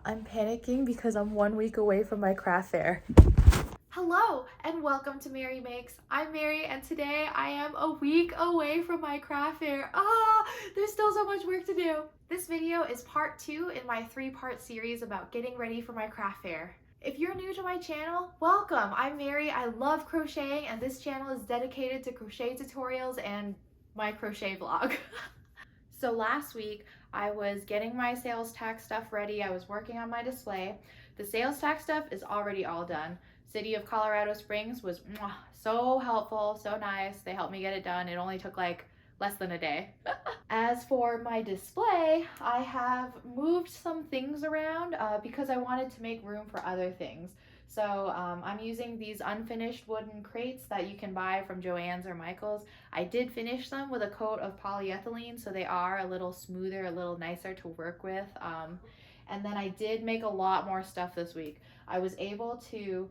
I'm panicking because I'm 1 week away from my craft fair. Hello and welcome to Mary Makes. I'm Mary and today I am a week away from my craft fair. There's still so much work to do. This video is part 2 in my 3-part series about getting ready for my craft fair. If you're new to my channel, welcome. I'm Mary, I love crocheting, and this channel is dedicated to crochet tutorials and my crochet vlog. So last week I was getting my sales tax stuff ready. I was working on my display. The sales tax stuff is already all done. City of Colorado Springs was so helpful, so nice. They helped me get it done. It only took like less than a day. As for my display, I have moved some things around because I wanted to make room for other things. So I'm using these unfinished wooden crates that you can buy from Joann's or Michael's. I did finish them with a coat of polyethylene, so they are a little smoother, a little nicer to work with. And then I did make a lot more stuff this week. I was able to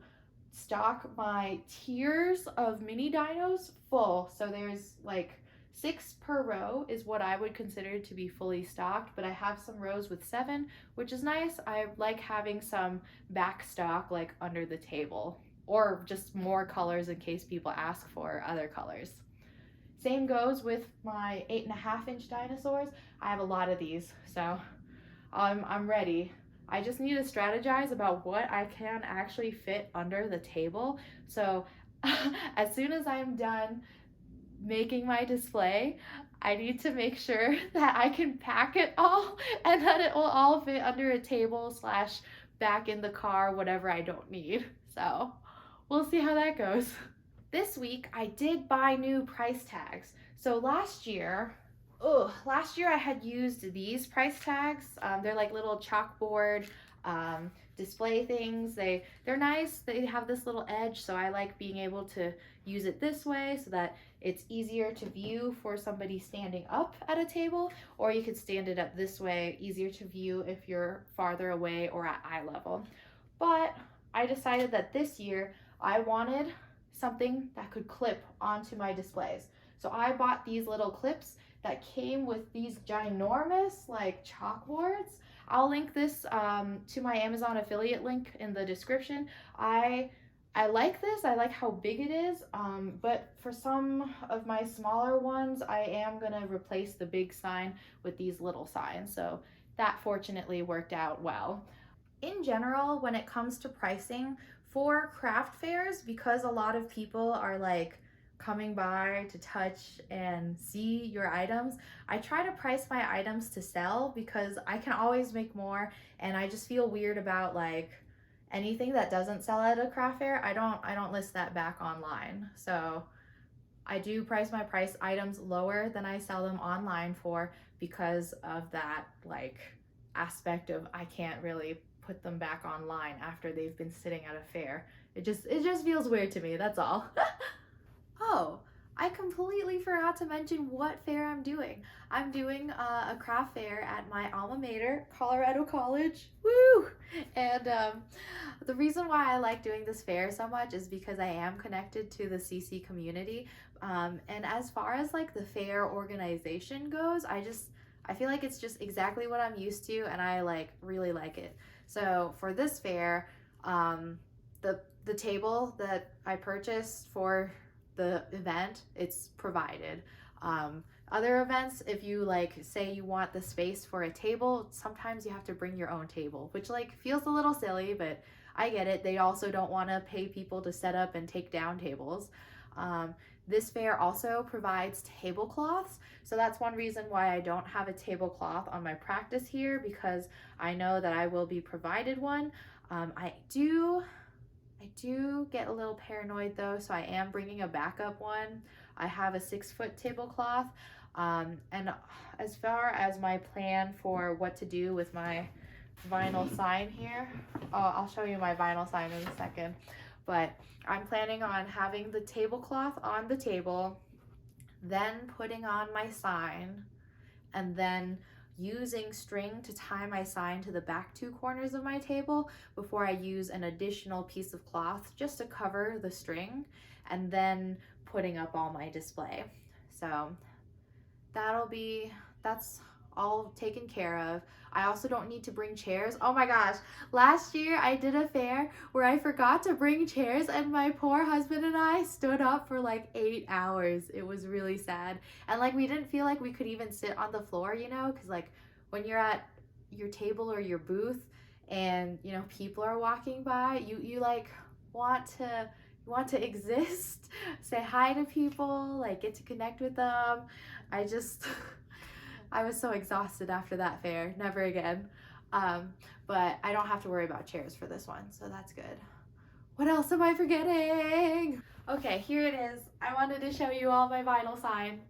stock my tiers of mini dinos full. So there's like 6 per row is what I would consider to be fully stocked, but I have some rows with 7, which is nice. I like having some back stock like under the table, or just more colors in case people ask for other colors. Same goes with my 8.5-inch dinosaurs. I have a lot of these, so I'm ready. I just need to strategize about what I can actually fit under the table. So as soon as I'm done making my display, I need to make sure that I can pack it all and that it will all fit under a table slash back in the car, whatever I don't need. So we'll see how that goes. This week I did buy new price tags. So last year I had used these price tags. They're like little chalkboard display things. They're nice. They have this little edge, so I like being able to use it this way so that it's easier to view for somebody standing up at a table, or you could stand it up this way, easier to view if you're farther away or at eye level. But I decided that this year I wanted something that could clip onto my displays. So I bought these little clips that came with these ginormous like chalkboards. I'll link this to my Amazon affiliate link in the description. I like this. I like how big it is, but for some of my smaller ones, I am gonna replace the big sign with these little signs. So that fortunately worked out well. In general, when it comes to pricing for craft fairs, because a lot of people are like coming by to touch and see your items, I try to price my items to sell because I can always make more, and I just feel weird about like anything that doesn't sell at a craft fair. I don't list that back online. So I do price my items lower than I sell them online for, because of that like aspect of I can't really put them back online after they've been sitting at a fair. It just feels weird to me, that's all. Oh, I completely forgot to mention what fair I'm doing. I'm doing a craft fair at my alma mater, Colorado College. Woo! And the reason why I like doing this fair so much is because I am connected to the CC community. And as far as like the fair organization goes, I feel like it's just exactly what I'm used to, and I like really like it. So for this fair, the table that I purchased for the event, it's provided. Other events, if you like say you want the space for a table, sometimes you have to bring your own table, which like feels a little silly, but I get it. They also don't want to pay people to set up and take down tables. This fair also provides tablecloths, so that's one reason why I don't have a tablecloth on my practice here, because I know that I will be provided one. I do get a little paranoid though, so I am bringing a backup one. I have a 6-foot tablecloth. And as far as my plan for what to do with my vinyl sign here, I'll show you my vinyl sign in a second. But I'm planning on having the tablecloth on the table, then putting on my sign, and then using string to tie my sign to the back 2 corners of my table before I use an additional piece of cloth just to cover the string, and then putting up all my display. So that's all taken care of. I also don't need to bring chairs. Oh my gosh, last year I did a fair where I forgot to bring chairs and my poor husband and I stood up for like 8 hours. It was really sad. And like we didn't feel like we could even sit on the floor, you know, because like when you're at your table or your booth and you know people are walking by, you like want to exist, say hi to people, like get to connect with them. I just I was so exhausted after that fair. Never again. But I don't have to worry about chairs for this one, so that's good. What else am I forgetting? Okay, here it is. I wanted to show you all my vinyl sign.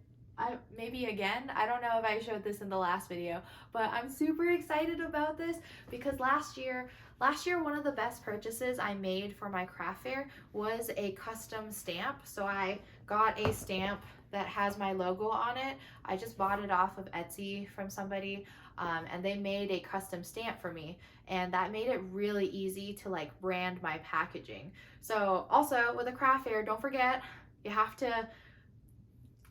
Maybe again, I don't know if I showed this in the last video, but I'm super excited about this because last year one of the best purchases I made for my craft fair was a custom stamp. So I got a stamp that has my logo on it. I just bought it off of Etsy from somebody, and they made a custom stamp for me, and that made it really easy to like brand my packaging. So also with a craft fair, don't forget, you have to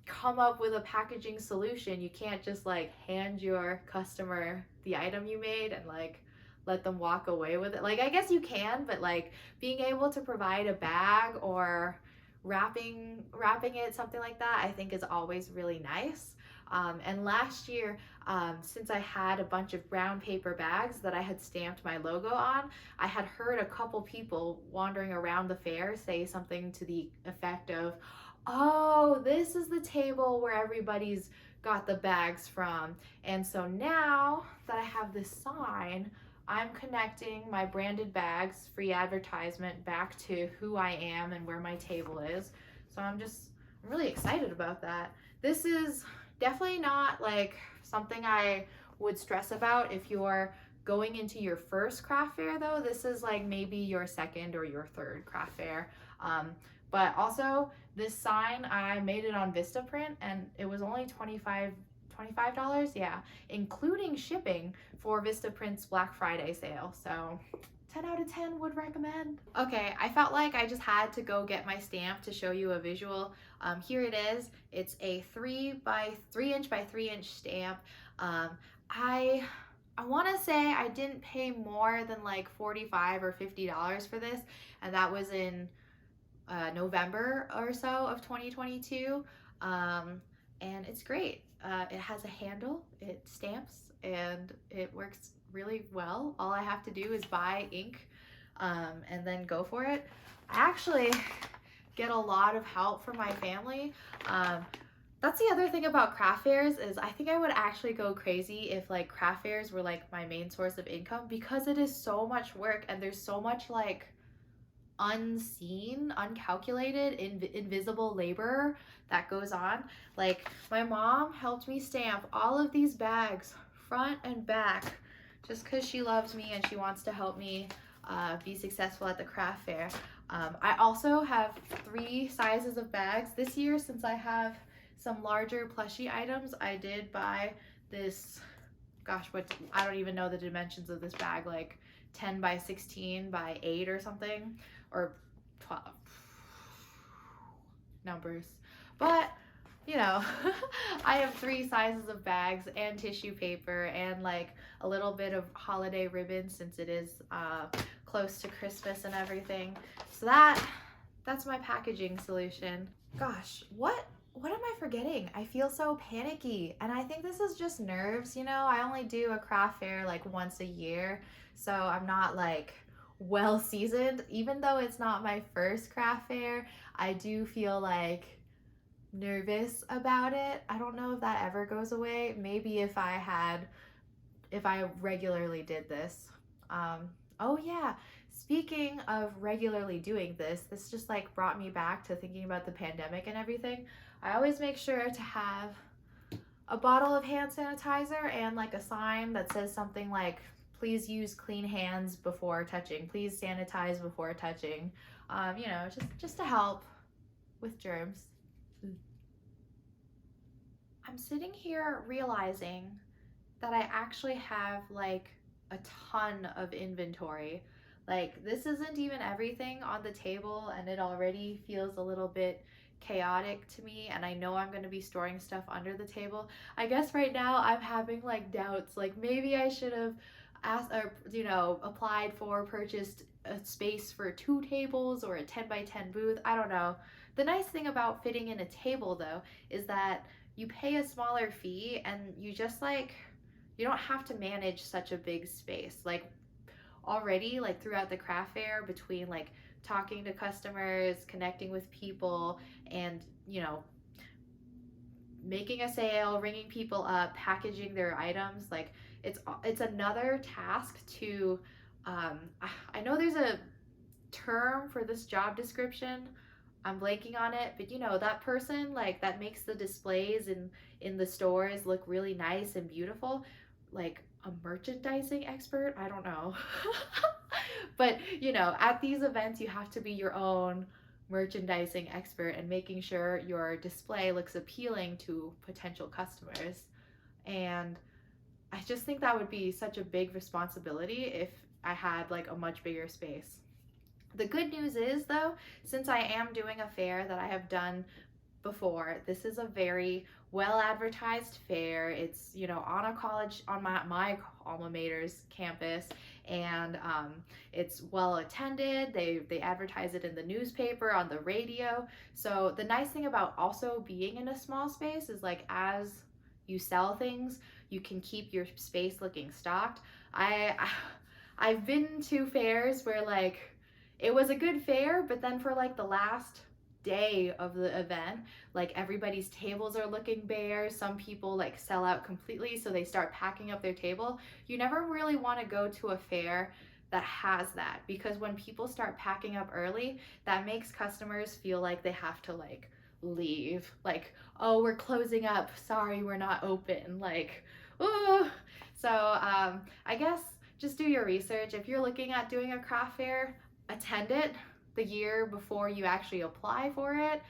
come up with a packaging solution. You can't just like hand your customer the item you made and like let them walk away with it. Like I guess you can, but like being able to provide a bag or wrapping it, something like that, I think is always really nice. And last year, since I had a bunch of brown paper bags that I had stamped my logo on, I had heard a couple people wandering around the fair say something to the effect of, oh, this is the table where everybody's got the bags from. And so now that I have this sign, I'm connecting my branded bags, free advertisement, back to who I am and where my table is. So I'm really excited about that. This is definitely not like something I would stress about if you're going into your first craft fair though. This is like maybe your second or your third craft fair. But also this sign, I made it on Vistaprint and it was only $25, yeah, including shipping for Vistaprint's Black Friday sale. So 10 out of 10 would recommend. Okay, I felt like I just had to go get my stamp to show you a visual. Here it is. It's a 3 inch by 3 inch stamp. I want to say I didn't pay more than like $45 or $50 for this, and that was in November or so of 2022. And it's great. It has a handle, it stamps, and it works really well. All I have to do is buy ink and then go for it. I actually get a lot of help from my family. That's the other thing about craft fairs is I think I would actually go crazy if like craft fairs were like my main source of income, because it is so much work and there's so much like unseen, uncalculated, invisible labor that goes on. Like my mom helped me stamp all of these bags front and back just because she loves me and she wants to help me be successful at the craft fair. I also have 3 sizes of bags this year. Since I have some larger plushie items, I did buy this, gosh, I don't even know the dimensions of this bag, like 10 by 16 by 8 or something, or 12 numbers. But you know, I have 3 sizes of bags and tissue paper and like a little bit of holiday ribbon since it is close to Christmas and everything. So that's my packaging solution. Gosh, what am I forgetting? I feel so panicky, and I think this is just nerves, you know. I only do a craft fair like once a year, so I'm not like well seasoned. Even though it's not my first craft fair, I do feel like nervous about it. I don't know if that ever goes away. Maybe if I regularly did this. Oh yeah, speaking of regularly doing this just like brought me back to thinking about the pandemic and everything. I always make sure to have a bottle of hand sanitizer and like a sign that says something like, please use clean hands before touching, please sanitize before touching, you know, just to help with germs. I'm sitting here realizing that I actually have like a ton of inventory. Like this isn't even everything on the table and it already feels a little bit chaotic to me, and I know I'm going to be storing stuff under the table. I guess right now I'm having like doubts, like maybe I should have asked or applied for purchased a space for 2 tables or a 10 by 10 booth. I don't know. The nice thing about fitting in a table though is that you pay a smaller fee and you just like you don't have to manage such a big space. Like already, like throughout the craft fair, between like talking to customers, connecting with people, and making a sale, ringing people up, packaging their items, like it's another task to I know there's a term for this job description. I'm blanking on it, but that person like that makes the displays in the stores look really nice and beautiful, like a merchandising expert. I don't know. But at these events you have to be your own merchandising expert and making sure your display looks appealing to potential customers. And I just think that would be such a big responsibility if I had like a much bigger space. The good news is though, since I am doing a fair that I have done before, this is a very well advertised fair. It's on a college, on my alma mater's campus, and it's well attended. They advertise it in the newspaper, on the radio. So the nice thing about also being in a small space is like as you sell things, you can keep your space looking stocked. I've been to fairs where like it was a good fair, but then for like the last day of the event, like everybody's tables are looking bare. Some people like sell out completely, so they start packing up their table. You never really want to go to a fair that has that, because when people start packing up early, that makes customers feel like they have to like leave, like, oh, we're closing up, sorry, we're not open, like, oh. So I guess just do your research. If you're looking at doing a craft fair, attend it the year before you actually apply for it.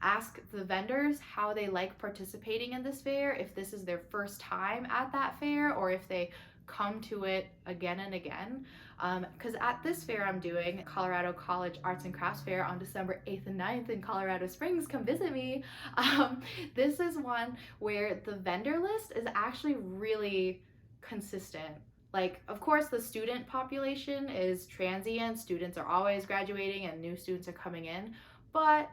Ask the vendors how they like participating in this fair, if this is their first time at that fair or if they come to it again and again. Because at this fair I'm doing, Colorado College Arts and Crafts Fair, on December 8th and 9th in Colorado Springs, come visit me. This is one where the vendor list is actually really consistent. Like, of course, the student population is transient. Students are always graduating and new students are coming in. But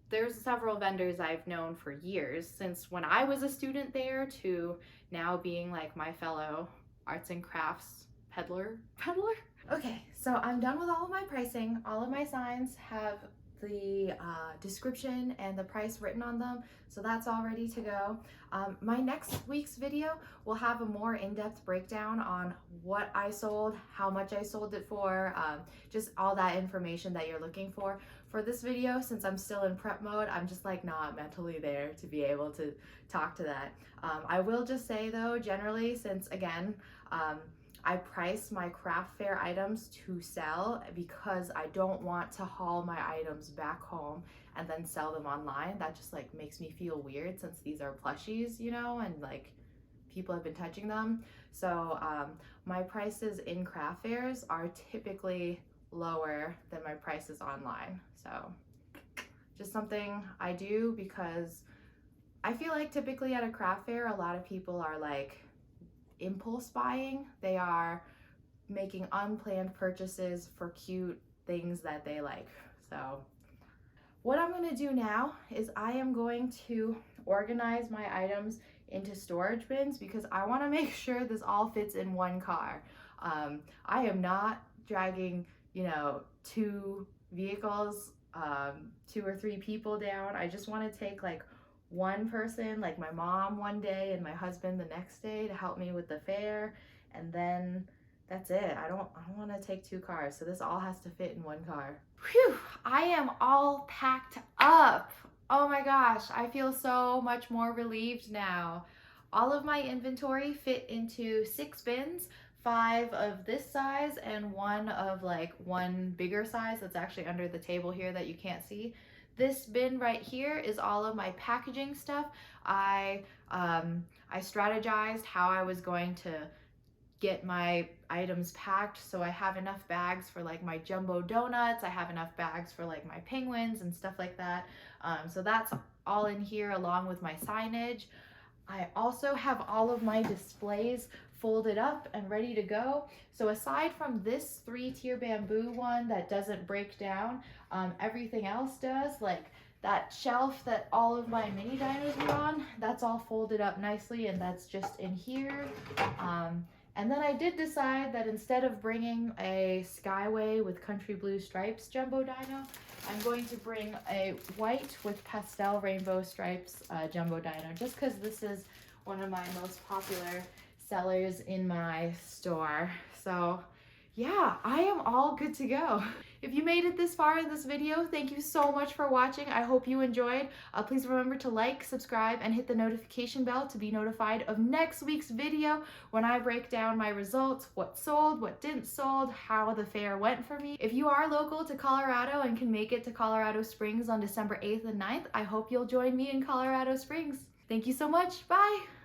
there's several vendors I've known for years, since when I was a student there to now being like my fellow arts and crafts peddler. Okay, so I'm done with all of my pricing. All of my signs have the description and the price written on them, so that's all ready to go. My next week's video will have a more in-depth breakdown on what I sold, how much I sold it for, just all that information that you're looking for. For this video, since I'm still in prep mode, I'm just like not mentally there to be able to talk to that. I will just say though, generally, since again, I price my craft fair items to sell because I don't want to haul my items back home and then sell them online. That just like makes me feel weird, since these are plushies, and like people have been touching them. So my prices in craft fairs are typically lower than my prices online. So just something I do because I feel like typically at a craft fair, a lot of people are like impulse buying. They are making unplanned purchases for cute things that they like. So what I'm going to do now is I am going to organize my items into storage bins because I want to make sure this all fits in one car. I am not dragging, 2 vehicles, 2 or 3 people down. I just want to take like one person, like my mom one day and my husband the next day, to help me with the fair, and then that's it. I don't want to take 2 cars, so this all has to fit in one car. Whew, I am all packed up. Oh my gosh, I feel so much more relieved now. All of my inventory fit into 6 bins, 5 of this size and 1 of like one bigger size that's actually under the table here that you can't see. This bin right here is all of my packaging stuff. I strategized how I was going to get my items packed, so I have enough bags for like my jumbo donuts, I have enough bags for like my penguins and stuff like that. So that's all in here along with my signage. I also have all of my displays folded up and ready to go. So aside from this 3-tier bamboo one that doesn't break down, everything else does. Like that shelf that all of my mini dinos were on, that's all folded up nicely, and that's just in here. And then I did decide that instead of bringing a Skyway with country blue stripes jumbo dino, I'm going to bring a white with pastel rainbow stripes jumbo dino, just because this is one of my most popular sellers in my store. So yeah, I am all good to go. If you made it this far in this video, thank you so much for watching. I hope you enjoyed. Please remember to like, subscribe, and hit the notification bell to be notified of next week's video when I break down my results, what sold, what didn't sold, how the fair went for me. If you are local to Colorado and can make it to Colorado Springs on December 8th and 9th, I hope you'll join me in Colorado Springs. Thank you so much. Bye.